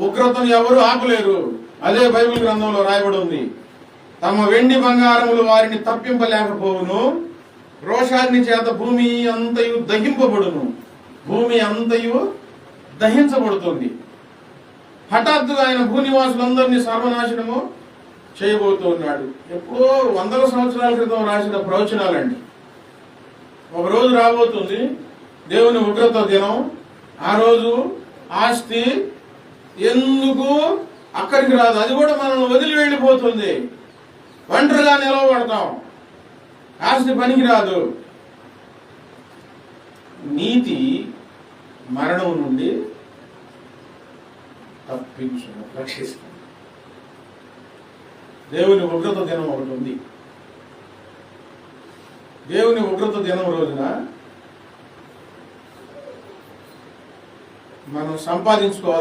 ఉగ్రతను ఎవరు ఆపలేరు. అదే బైబిల్ గ్రంథంలో రాయబడి ఉంది. తమ వెండి బంగారములు వారిని తప్పింపలేకపోవును, రోషాగ్ని చేత భూమి అంతయు దహింపబడును. భూమి అంతయు దహించబడుతుంది. హఠాత్తుగా ఆయన భూనివాసులందరినీ సర్వనాశనము చేయబోతున్నాడు. ఎప్పుడో వందల సంవత్సరాల క్రితం రాసిన ప్రవచనాలండి. ఒక రోజు రాబోతుంది దేవుని ఉగ్రత దినం. ఆ రోజు ఆస్తి ఎందుకు అక్కడికి రాదు, అది కూడా మనల్ని వదిలి వెళ్ళిపోతుంది. ఒంటరిగా నిలవబడతాం. ఆస్తి పనికి రాదు. నీతి మరణం నుండి రక్షిస్తుంది. దేవుని ఉగ్రత దినం ఒకటి ఉంది. దేవుని ఉగ్రత దినం రోజున మనం సంపాదించుకోవాల్సి